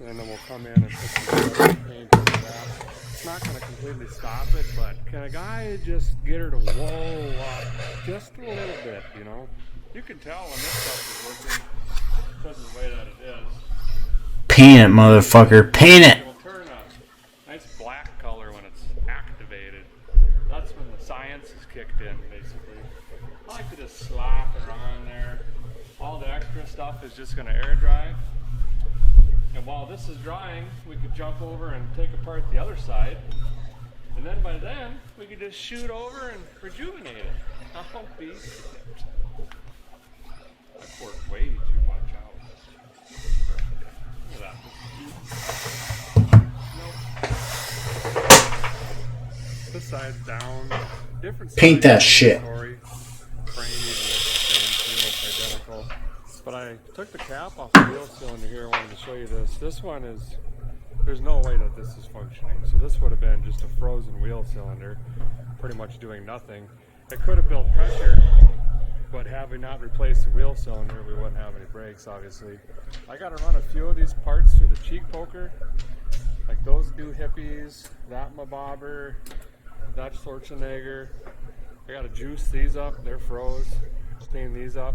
and then we'll come in and put some paint on that. It's not going to completely stop it, but can a guy just get her to whoa up just a little bit, you know? You can tell when this stuff is working because of the way that it is. Paint it, motherfucker. Paint it! It'll turn a nice black color when it's activated. That's when the science is kicked in, basically. I like to just slap her on there. All the extra stuff is just going to air dry. And while this is drying, we could jump over and take apart the other side. And then by then, we could just shoot over and rejuvenate it. I'll be it. I poured way too much out. Look at that. Nope. This side's down. Different Paint that shit. Frame even looks identical. But I took the cap off the wheel cylinder here. I wanted to show you this. This one is, there's no way that this is functioning. So this would have been just a frozen wheel cylinder, pretty much doing nothing. It could have built pressure, but having not replaced the wheel cylinder, we wouldn't have any brakes, obviously. I got to run a few of these parts through the cheek poker, like those doohippies, that mabobber, that Schwarzenegger. I got to juice these up. They're froze. Clean these up.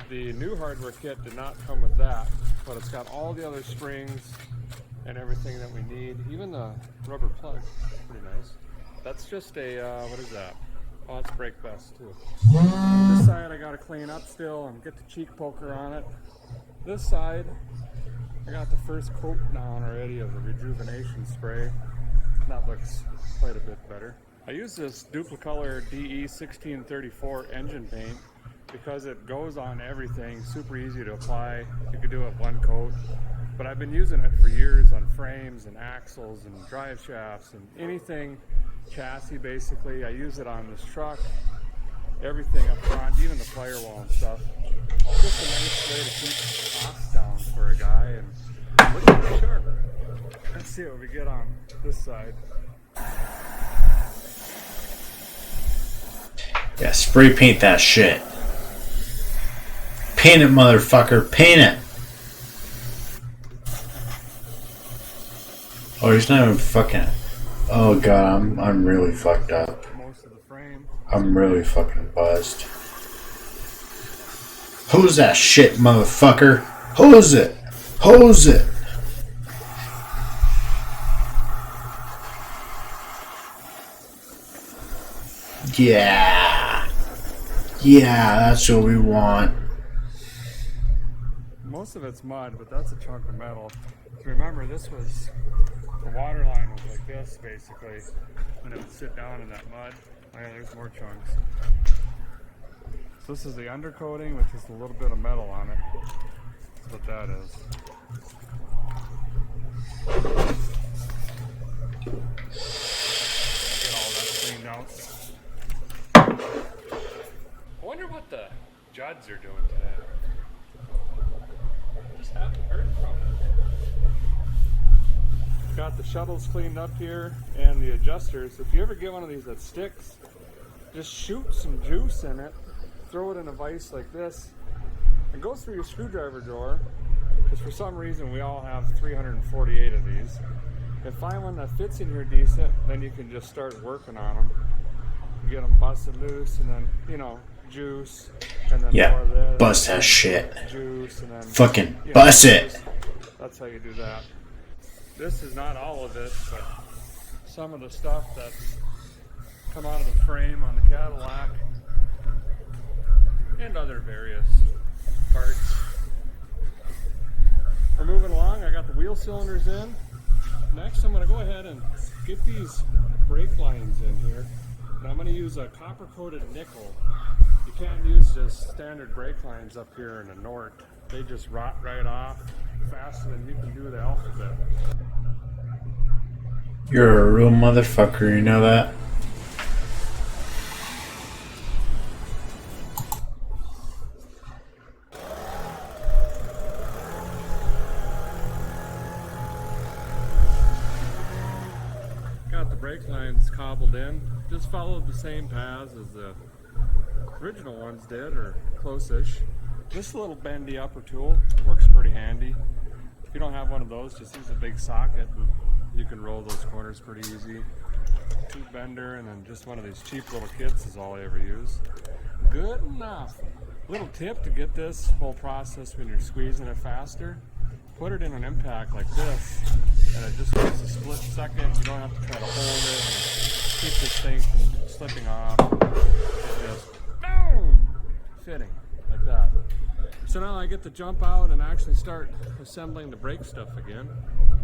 The new hardware kit did not come with that, but it's got all the other springs and everything that we need. Even the rubber plug, pretty nice. That's just a, what is that? Oh, it's brake vest too. This side I gotta clean up still and get the cheek poker on it. This side, I got the first coat down already of the rejuvenation spray. That looks quite a bit better. I use this Duplicolor DE1634 engine paint because it goes on everything, super easy to apply. You could do it one coat, but I've been using it for years on frames and axles and drive shafts and anything chassis basically. I use it on this truck, everything up front, even the firewall and stuff. Just a nice way to keep costs down for a guy, and look pretty sharp. Let's see what we get on this side. Yeah, spray paint that shit. Paint it, motherfucker. Paint it. Oh, he's not even fucking. Oh god, I'm really fucked up. Most of the frame. I'm really fucking buzzed. Hose that shit, motherfucker. Hose it. Hose it. Yeah. Yeah, that's what we want. Most of it's mud, but that's a chunk of metal. Remember, this was, the water line was like this, basically, and it would sit down in that mud. Oh yeah, there's more chunks. So this is the undercoating, which is a little bit of metal on it. That's what that is. Get all that cleaned out. I wonder what the Judds are doing today. Just haven't heard from it. Got the shuttles cleaned up here and the adjusters. If you ever get one of these that sticks, just shoot some juice in it, throw it in a vise like this, and go through your screwdriver drawer, because for some reason we all have 348 of these. And find one that fits in here decent, then you can just start working on them. Get them busted loose, and then, you know, juice, and then Yeah, more of this, bust that shit. juice, and then Fucking bust it. That's how you do that. This is not all of it, but some of the stuff that's come out of the frame on the Cadillac and other various parts. We're moving along. I got the wheel cylinders in. Next, I'm going to go ahead and get these brake lines in here. And I'm going to use a copper-coated nickel. You can't use just standard brake lines up here in the North. They just rot right off faster than you can do the alphabet. You're a real motherfucker, you know that? Got the brake lines cobbled in. Just followed the same paths as the original ones did, or close-ish. This little bendy upper tool works pretty handy. If you don't have one of those, just use a big socket and you can roll those corners pretty easy. Tube bender, and then just one of these cheap little kits is all I ever use. Good enough. Little tip to get this whole process when you're squeezing it faster, put it in an impact like this, and it just takes a split second. You don't have to try to hold it and keep this thing from slipping off. It just boom, fitting like that. So now I get to jump out and actually start assembling the brake stuff again.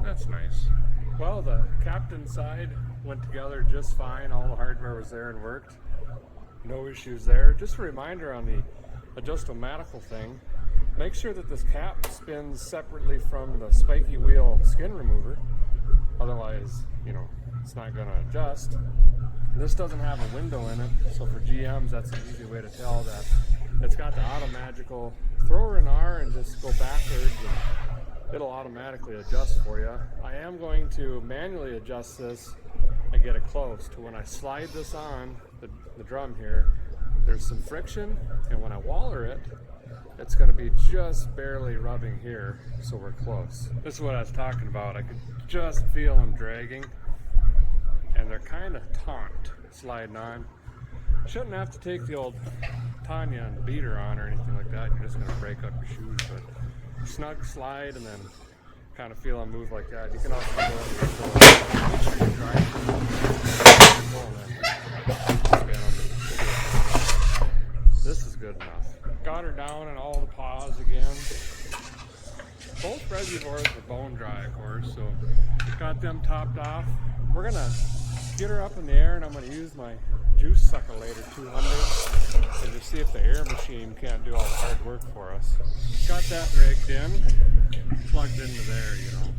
That's nice. Well, the captain's side went together just fine. All the hardware was there and worked. No issues there. Just a reminder on the adjustomatical thing, make sure that this cap spins separately from the spiky wheel skin remover. Otherwise, you know, it's not going to adjust. This doesn't have a window in it, so for GMs, that's an easy way to tell that it's got the auto-magical. Throw her an R and just go backwards and it'll automatically adjust for you. I am going to manually adjust this and get it close to when I slide this on the drum here. There's some friction, and when I waller it, it's going to be just barely rubbing here, so we're close. This is what I was talking about. I could just feel them dragging, and they're kind of taut sliding on. Shouldn't have to take the old Tanya and beat her on or anything like that. You're just going to break up your shoes, but snug slide and then kind of feel them move like that. You can also go into your floor. Make sure you're dry. This is good enough. Got her down in all the paws again. Both reservoirs are bone dry, of course, so got them topped off. We're going to get her up in the air, and I'm going to use my juice sucker later 200 and just see if the air machine can't do all the hard work for us. Got that rigged in, plugged into there, you know.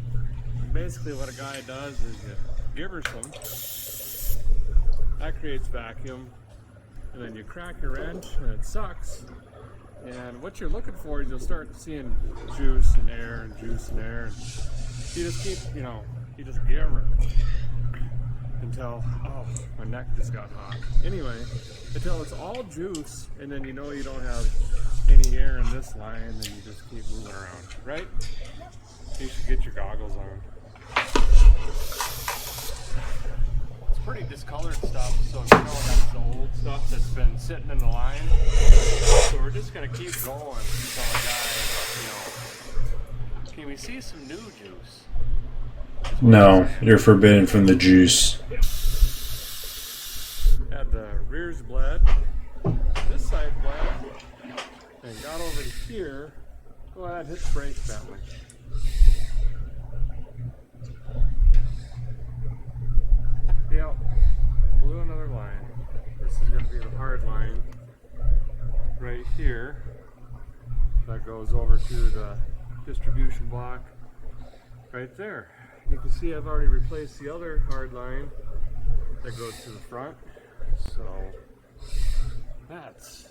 Basically what a guy does is you give her some, that creates vacuum, and then you crack your wrench and it sucks. And what you're looking for is you'll start seeing juice and air and juice and air. And you just keep, you know, you just give her until, oh, my neck just got hot. Anyway, until it's all juice, and then you know you don't have any air in this line, and you just keep moving around, right? You should get your goggles on. It's pretty discolored stuff, so you know that's the old stuff that's been sitting in the line. So we're just gonna keep going until a guy, you know, can we see some new juice? No, you're forbidden from the juice. Had the rears bled, this side bled, and got over to here. Go ahead, hit the brake that way. Yep, blew another line. This is going to be the hard line right here. That goes over to the distribution block right there. You can see I've already replaced the other hard line that goes to the front. So that's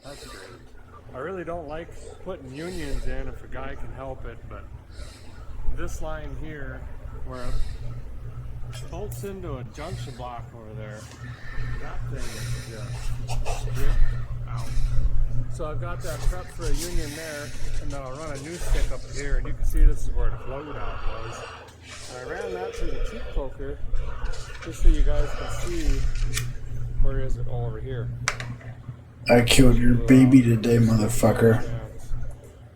great. I really don't like putting unions in if a guy can help it, but this line here where it bolts into a junction block over there, that thing is just stripped out. So I've got that prep for a union there, and then I'll run a new stick up here, and you can see this is where the float out was. And I ran that through the cheap poker just so you guys can see where is it all over here. I killed your baby today, motherfucker.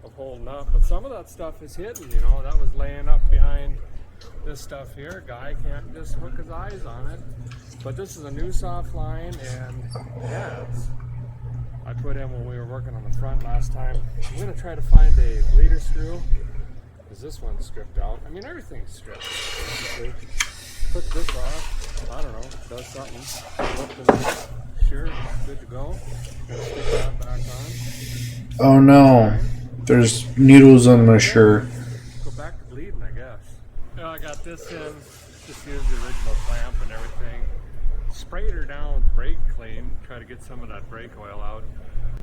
Of holding up, but some of that stuff is hidden, you know. That was laying up behind this stuff here. A guy can't just hook his eyes on it. But this is a new soft line, and yeah, I put in when we were working on the front last time. I'm going to try to find a leader screw, because this one's stripped out. I mean, everything's stripped, basically. Put this off, I don't know, does something. Flip this, sure, good to go. Gonna stick that back on. Oh no, there's needles on my shirt. Go back to bleeding, I guess. You know, I got this in, just used the original clamp and everything. Sprayed her down with brake clean, try to get some of that brake oil out.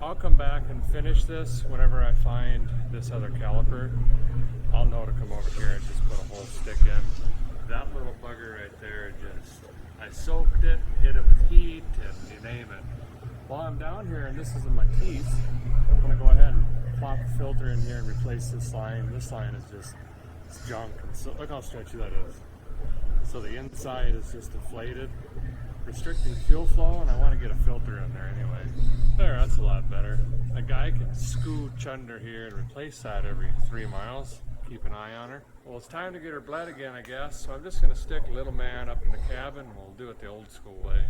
I'll come back and finish this whenever I find this other caliper. I'll know to come over here and just put a whole stick in. That little bugger right there, just, I soaked it, hit it with heat, and you name it. While I'm down here and this is in my teeth, I'm going to go ahead and plop a filter in here and replace this line. This line is just it's junk. So look how stretchy that is. So the inside is just inflated, restricting fuel flow, and I want to get a filter in there anyway. There, that's a lot better. A guy can scooch under here and replace that every 3 miles. Keep an eye on her. Well, it's time to get her bled again, I guess. So I'm just going to stick little man up in the cabin and we'll do it the old school way.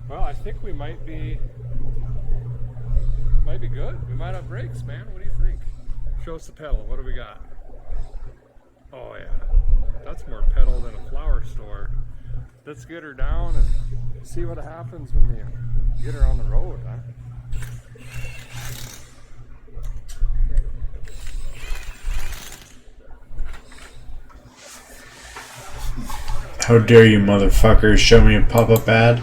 Well, I think we might be good. We might have brakes, man. What do you think? Show us the pedal. What do we got? Oh yeah, that's more pedal than a flower store. Let's get her down and see what happens when we get her on the road, huh? How dare you, motherfuckers, show me a pop-up ad?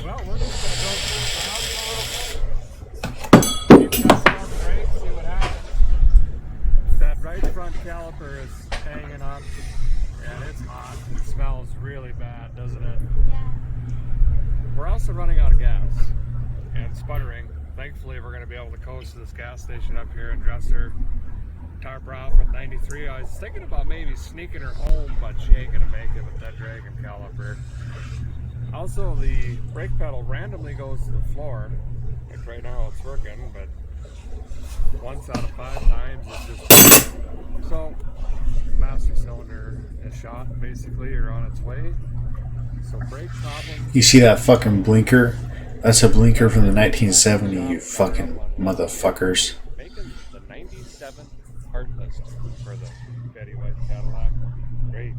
Well, we're just going to go through the house a little bit. Keep pressing on the brakes, see what happens. That right front caliper is hanging up, and it's hot. It smells really bad, doesn't it? Yeah. We're also running out of gas and sputtering. Thankfully, we're going to be able to coast to this gas station up here and dress her, tarp her off with 93. I was thinking about maybe sneaking her home, but she ain't going to make it with that dragon caliper. Also, the brake pedal randomly goes to the floor. Like right now it's working, but once out of 5 times it's just... So, master cylinder is shot basically, or on its way. So brake problems... You see that fucking blinker? That's a blinker from the 1970, you fucking motherfuckers. Making the 97th part list for the Betty White Cadillac. Great.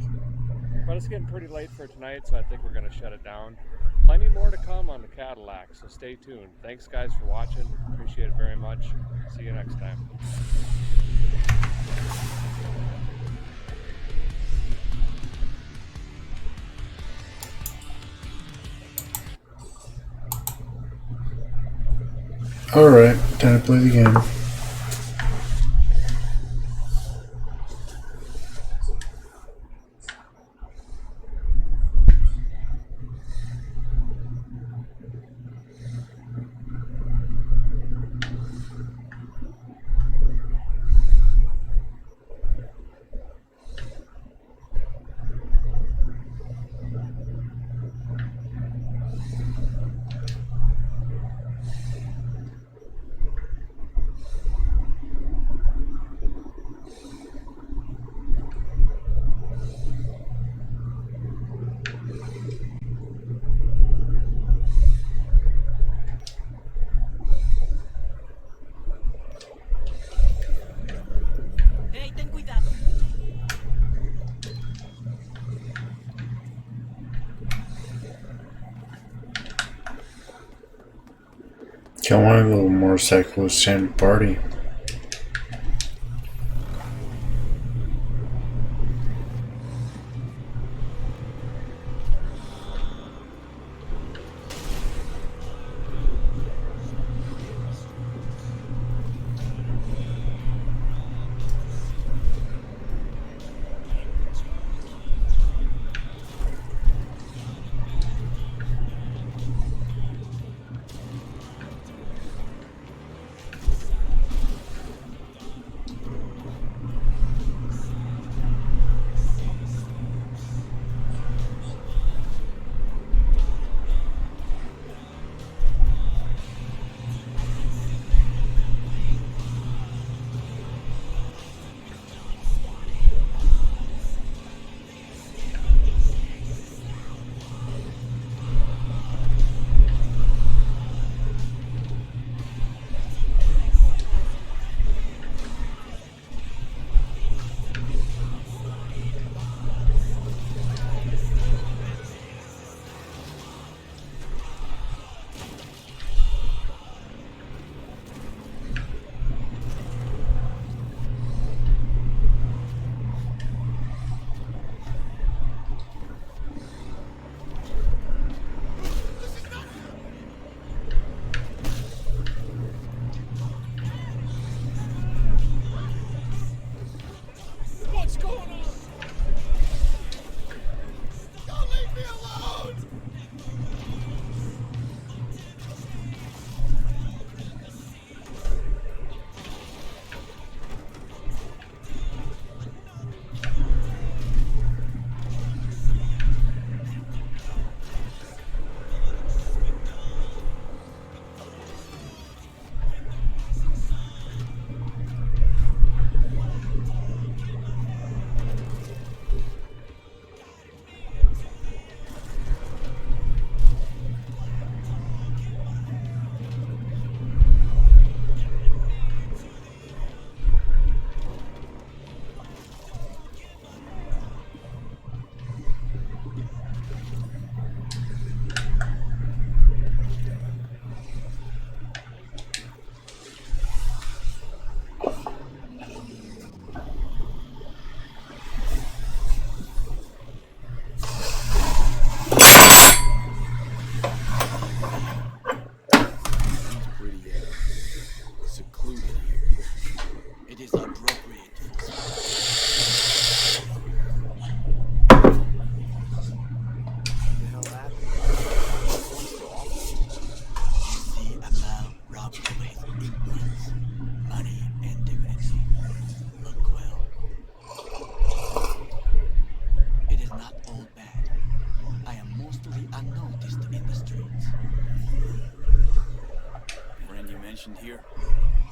But it's getting pretty late for tonight, so I think we're going to shut it down. Plenty more to come on the Cadillac, so stay tuned. Thanks, guys, for watching. Appreciate it very much. See you next time. Alright, time to play the game. Come on, a little motorcycle, it's time to party.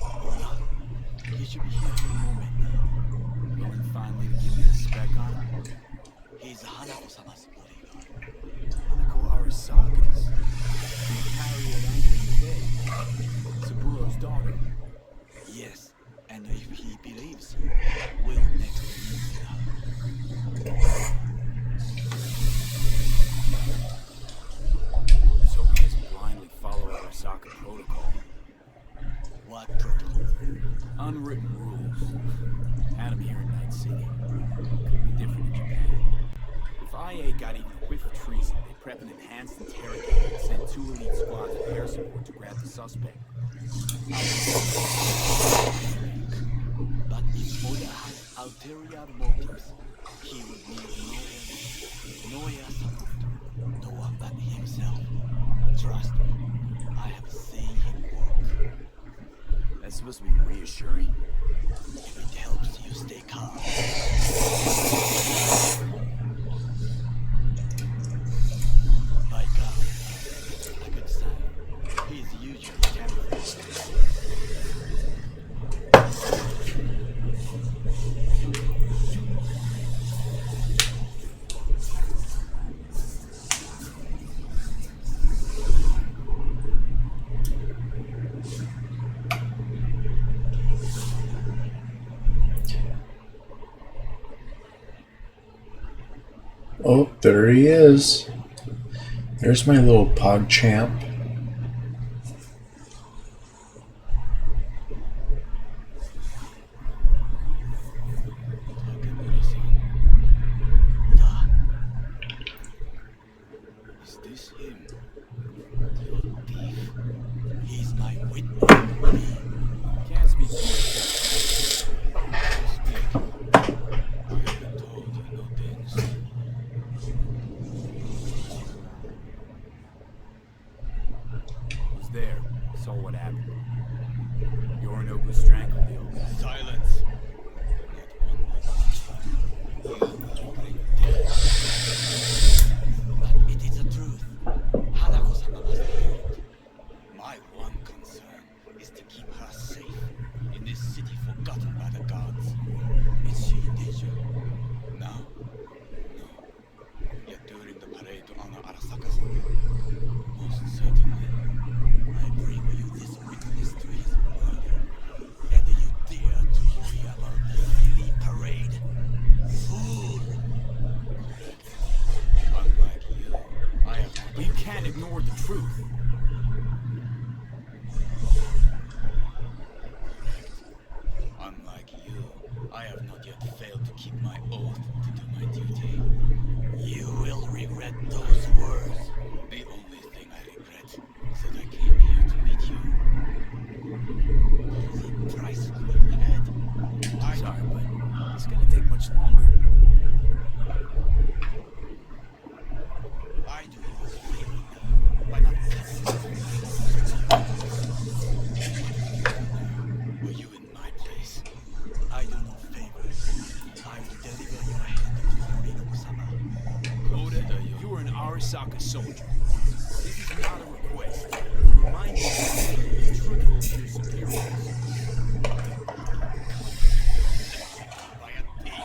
Hold on. He should be here any moment now. Willing finally to give me the spec on him? He's Hanako-sama's bodyguard. Hanako Arasaka's. The carrier at anchor in the bay. Saburo's daughter. Yes, and if he believes you, will next meet with her. So we just blindly follow Arasaka protocol. What protocol? Unwritten rules. Had him here in Night City. Could be different in Japan. If IA got even a whiff of treason, they prep an enhanced interrogator and send 2 elite squads with air support to grab the suspect. But if Oda has ulterior motives, he would need no air support. No one but himself. Trust me, I have seen him work. That's supposed to be reassuring. If it helps you stay calm. My God, a good sign. He is usually camouflaged. Oh, there he is. There's my little pog champ. Is this him? Your thief. He's my witness. Can't speak for myself. Speak. I have been told you know things. Was there. Saw what happened. Yorinobu strangled the old guy. Silence. But it is the truth. Hanako-sama must be hurt. My one concern is to keep her safe in this city forgotten by the gods. Is she in danger? Now? No. Yet during the parade to honor Arasaka's most certainly. I bring you this witness to his murder. And you dare to worry about the silly parade? Fool! Unlike you, I have... But you can't ignore the truth. Unlike you, I have not yet failed to keep my oath to do my duty. You will regret those words. The only thing I regret is that I came here to meet you. The price we had. I'm sorry, but it's gonna take much longer. I do you a favor now by not were you in my place? I do no favors. I will deliver your hand to Yorinobu-sama. Oda, you are an Arasaka soldier. This is not a request. Remind me to be truthful to your superiors. By a thief.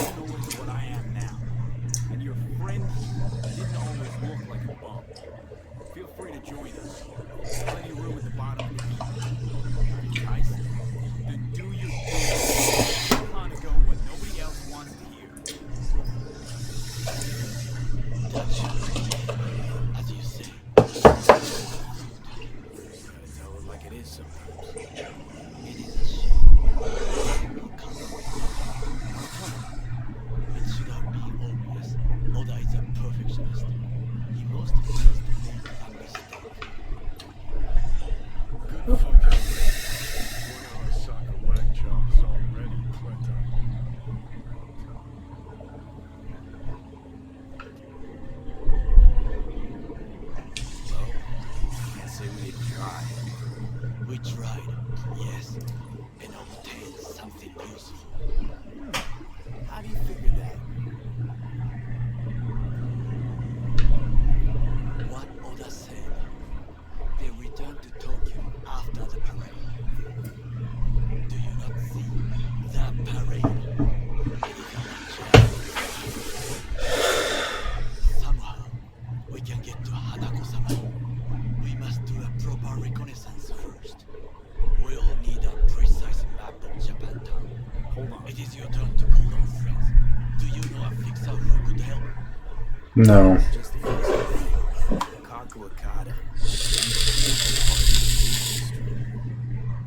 You know what I am now. And your friend didn't always look like a bum. Feel free to join us. Plenty of room at the bottom of the heap. Enticed? Then do your thing. Hanako what nobody else wants to hear. Touch. As you say. Gotta tell it like it is sometimes. It is a shame. Will come. It should not be obvious. Oda is a perfectionist. He most just made a mistake. Good fucking One Arasaka whack job's already plenty. Well, can't say we didn't try. We tried, yes, and obtained something useful. How do you figure that? What Oda said. They returned to Tokyo after the parade. No. Just the first Kaku Okada.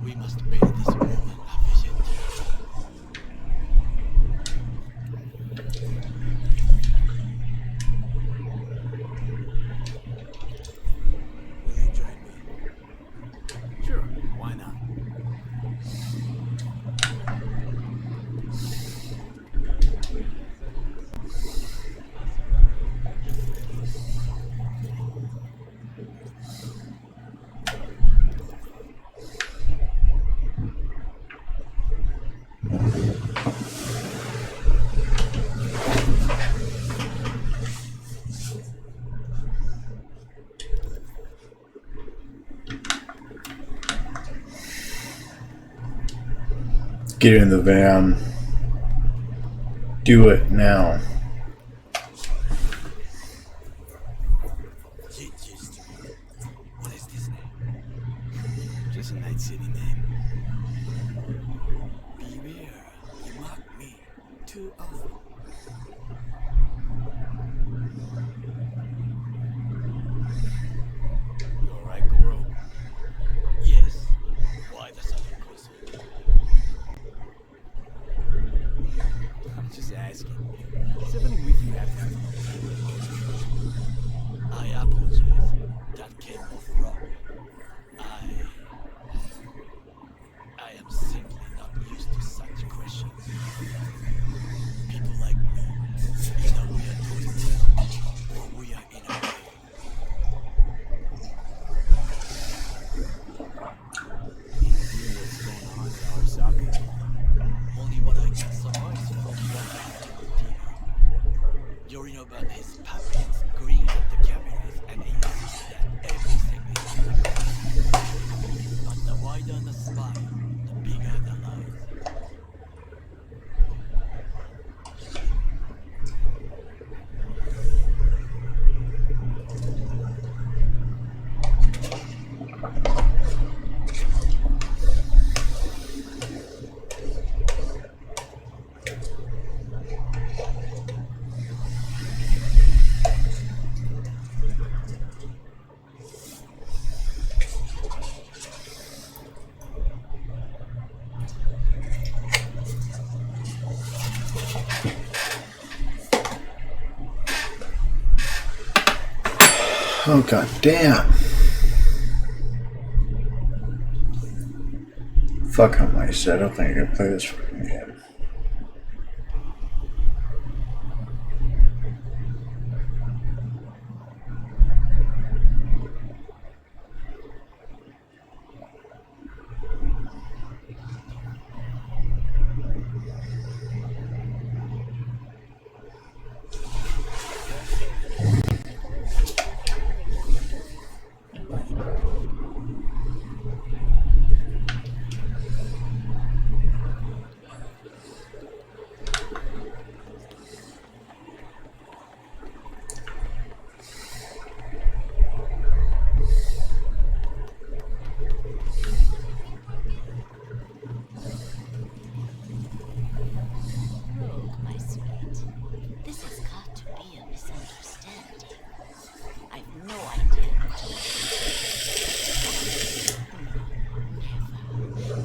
We must pay this woman a visit. Will you join me? Sure, why not? Get in the van. Do it now. What is this name? Just a night city name. Beware, you mock me too often. You alright, Goro? Yes. Why the sudden question? I'm just asking. Is there anything with you after? I apologize. That came off wrong. I am simply not used to such questions. People like me, either we are doing well or we are in a way. Any idea what's going on at Arasaka? Only what I can surmise from watching TV. Yorino about his puppets scream at the cameras and insist that everything is right. But the wider the smile, the bigger the lies. Oh, god damn. Fuck how I said. I don't think I can play this fucking game. Rogue, my sweet. This has got to be a misunderstanding. I've no idea what to do. Never.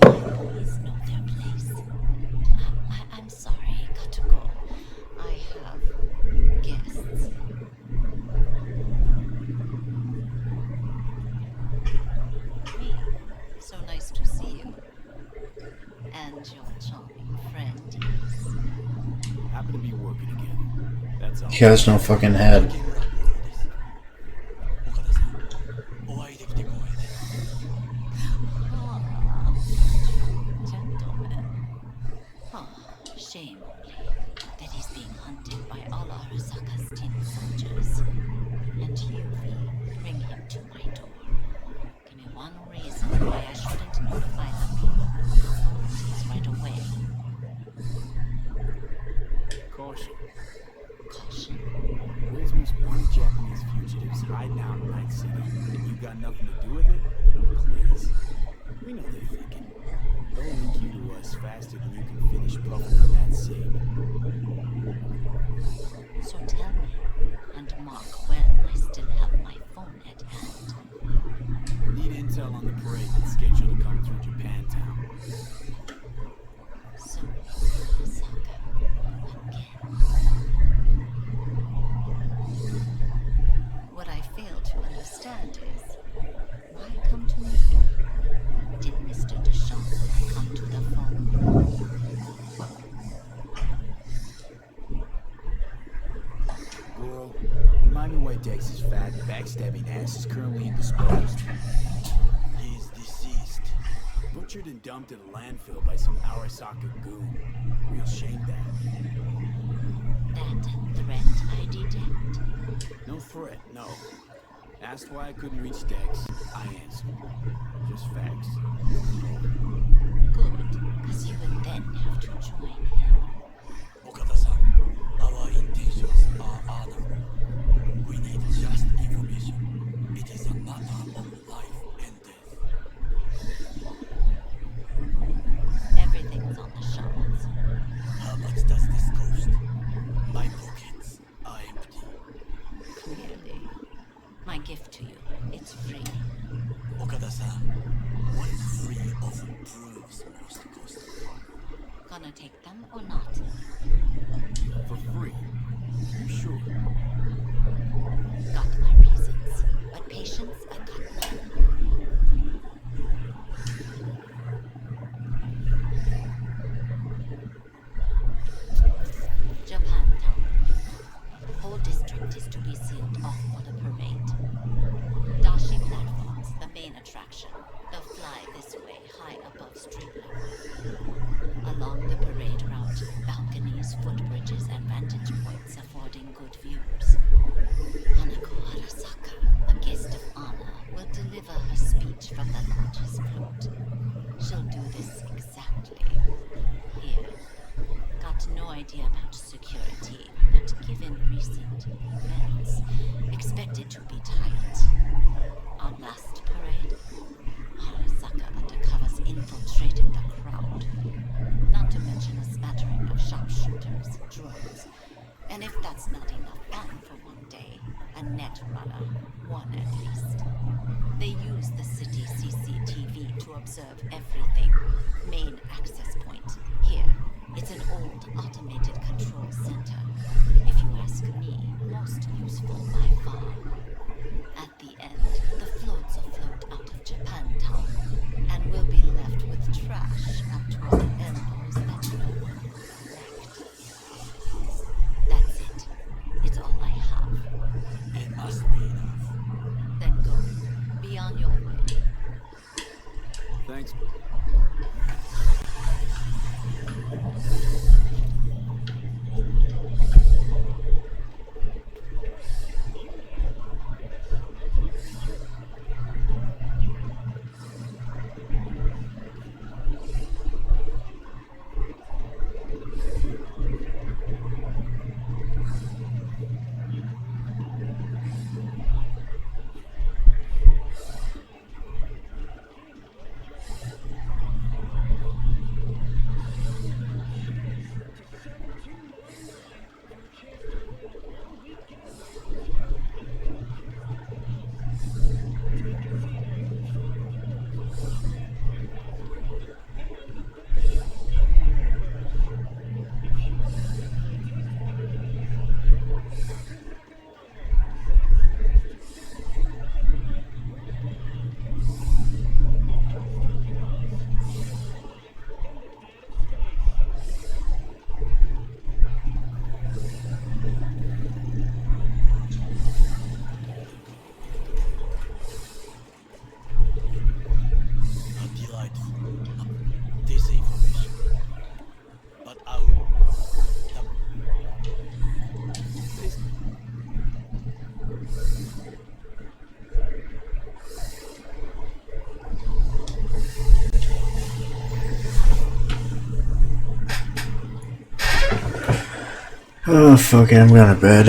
My boys know their place. I'm sorry, got to go. I have guests. Me. So nice to see you. And your charming friend is. Happen to be working again. That's all. He has no fucking head. お会いできて光栄です。 Ah, gentlemen. Ah, shame only that he's being hunted by all Arasaka's tin soldiers. And you, V, bring him to my door. Give me one reason why I shouldn't notify the authorities right away. Caution. Caution. There's at least one Japanese fugitives hiding out in Night City, and you got nothing to do with it? Please. We know they're thinking. They'll link you to us faster than you can finish puffing on that cig. So tell me, and mark when I still have my phone at hand. Need intel on the parade that's scheduled to come through Japantown. So, Arasaka, again. What I fail to understand is, why come to me? Did Mr. Deschamps come to the phone? Girl, remind me why Dex's fat, backstabbing ass is currently indisposed. He is deceased. Butchered and dumped in a landfill by some Arasaka goon. Real shame that. That threat I detect? No threat, no. Asked why I couldn't reach Dex, I answered. Just facts. Good, because you would then have to join him. Okada-san, our intentions are honorable. We need just information. It is a matter of life and death. Everything's on the shelves. How much does this cost? My pockets are empty. Clearly. My gift to you, it's free. Okada-san, what free often proves most costly. Gonna take them or not? For free? You sure? Got my reasons, but patience I got none. Japantown. Whole district is to be sealed off for the parade. Dashi platforms, the main attraction. They'll fly this way, high above street level. Along the parade route, balconies, footbridges, and vantage points affording good views. Hanako Arasaka, a guest of honor, will deliver her speech from the lodge's float. She'll do this exactly here. Got no idea about security, but given recent events, expected to be tight. Our last parade, Arasaka undercovers infiltrated the crowd. Not to mention a smattering of sharpshooters, drones, and if that's not enough fun for one day, a net runner, one at least. They use the city CCTV to observe everything. Main access point, here. It's an old automated control center. If you ask me, most useful by far. At the end, the floats afloat out of Japantown, and we'll be left with trash up to our elbows that no one will collect. That's it. It's all I have. It must be enough. Then go. Be on your way. Thanks. Oh, fuck it, I'm going to bed.